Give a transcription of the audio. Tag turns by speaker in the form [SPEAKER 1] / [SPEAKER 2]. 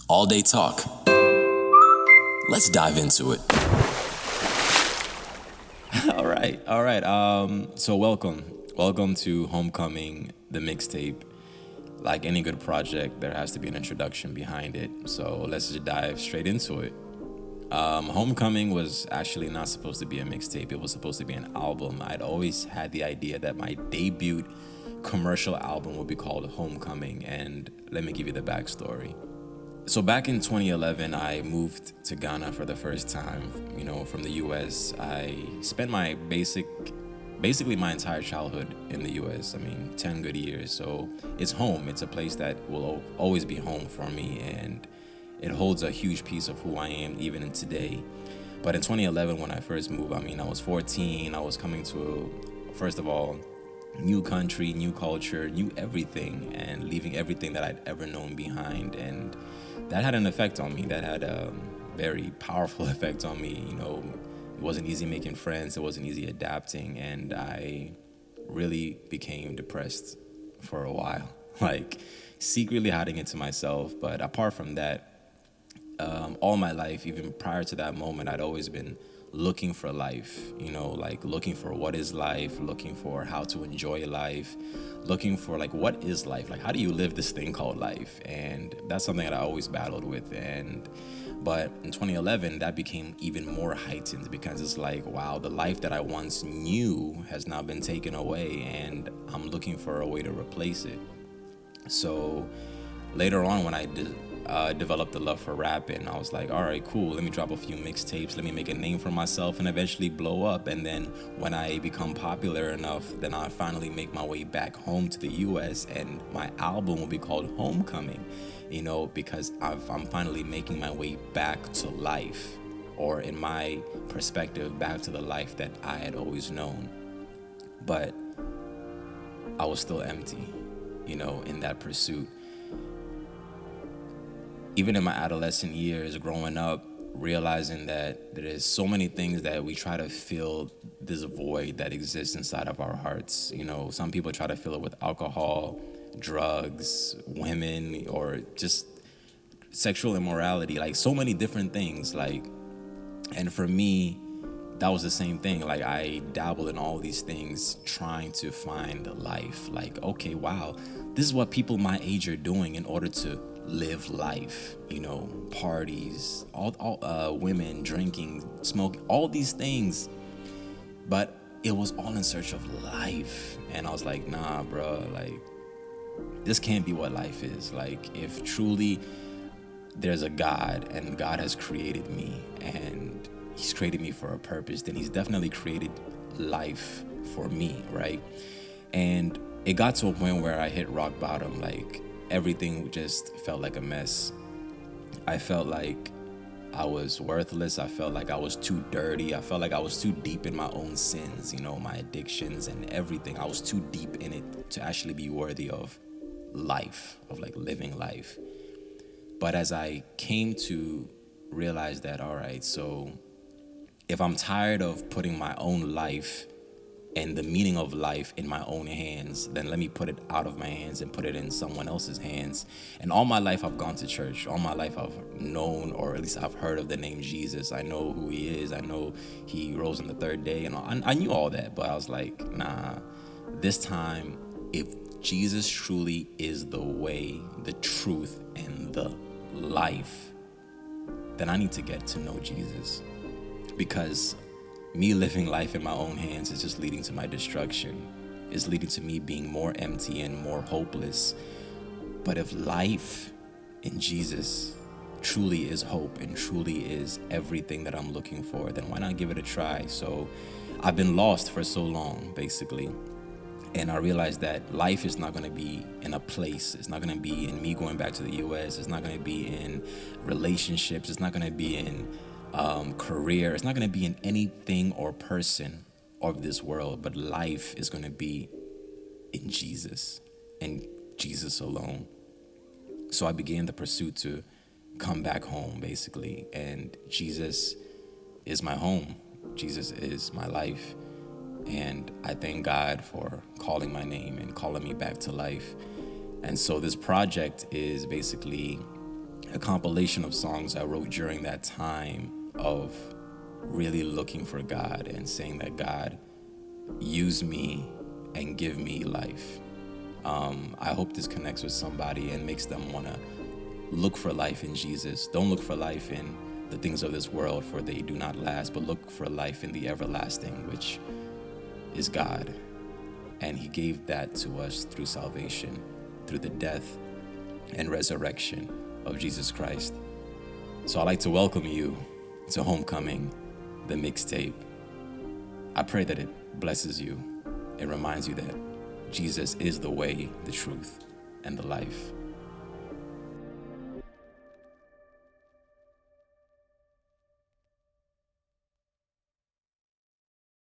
[SPEAKER 1] All day talk. Let's dive into it.
[SPEAKER 2] All right. So welcome to Homecoming, the mixtape. Like any good project, there has to be an introduction behind it. So let's just dive straight into it. Homecoming was actually not supposed to be a mixtape. It was supposed to be an album. I'd always had the idea that my debut commercial album would be called Homecoming, and let me give you the backstory. So back in 2011, I moved to Ghana for the first time, from the US. I spent basically my entire childhood in the US. 10 good years. So it's home. It's a place that will always be home for me, and it holds a huge piece of who I am even today. But in 2011, when I first moved, I was 14. I was coming to, first of all, new country, new culture, new everything, and leaving everything that I'd ever known behind. And that had an effect on me. That had a very powerful effect on me. It wasn't easy making friends. It wasn't easy adapting. And I really became depressed for a while, like secretly hiding it to myself. But apart from that, all my life, even prior to that moment, I'd always been looking for life, like looking for what is life, looking for how to enjoy life, looking for like what is life, like how do you live this thing called life. And that's something that I always battled with. But in 2011, that became even more heightened, because it's like, wow, the life that I once knew has now been taken away, and I'm looking for a way to replace it. So later on, when I developed the love for rapping, I was like, all right, cool, let me drop a few mixtapes, let me make a name for myself and eventually blow up. And then when I become popular enough, then I finally make my way back home to the US, and my album will be called Homecoming, because I'm finally making my way back to life, or in my perspective, back to the life that I had always known. But I was still empty, in that pursuit. Even in my adolescent years, growing up, realizing that there is so many things that we try to fill this void that exists inside of our hearts. Some people try to fill it with alcohol, drugs, women, or just sexual immorality, like so many different things. And for me, that was the same thing. Like, I dabbled in all these things trying to find life. Like, okay, wow, this is what people my age are doing in order to live life, parties, all women, drinking, smoking, all these things. But it was all in search of life. And I was like, nah, bro, like, this can't be what life is. Like, if truly there's a God, and God has created me, and he's created me for a purpose, then he's definitely created life for me, right? And it got to a point where I hit rock bottom. Like, everything just felt like a mess. I felt like I was worthless. I felt like I was too dirty. I felt like I was too deep in my own sins, my addictions and everything. I was too deep in it to actually be worthy of life, of like living life. But as I came to realize that, all right, so if I'm tired of putting my own life and the meaning of life in my own hands, then let me put it out of my hands and put it in someone else's hands. And all my life I've gone to church. All my life I've known, or at least I've heard of the name Jesus. I know who he is. I know he rose on the third day, and I knew all that. But I was like, nah, this time, if Jesus truly is the way, the truth, and the life, then I need to get to know Jesus. Because me living life in my own hands is just leading to my destruction. It's leading to me being more empty and more hopeless. But if life in Jesus truly is hope and truly is everything that I'm looking for, then why not give it a try? So I've been lost for so long, basically. And I realized that life is not going to be in a place. It's not going to be in me going back to the US. It's not going to be in relationships. It's not going to be in career. It's not going to be in anything or person of this world. But life is going to be in Jesus and Jesus alone. So I began the pursuit to come back home, basically. And Jesus is my home. Jesus is my life. And I thank God for calling my name and calling me back to life. And so this project is basically a compilation of songs I wrote during that time of really looking for God and saying that God, use me and give me life. I hope this connects with somebody and makes them want to look for life in Jesus. Don't look for life in the things of this world, for they do not last, but look for life in the everlasting, which is God. And he gave that to us through salvation, through the death and resurrection of Jesus Christ. So I'd like to welcome you to Homecoming, the mixtape. I pray that it blesses you. It reminds you that Jesus is the way, the truth, and the life.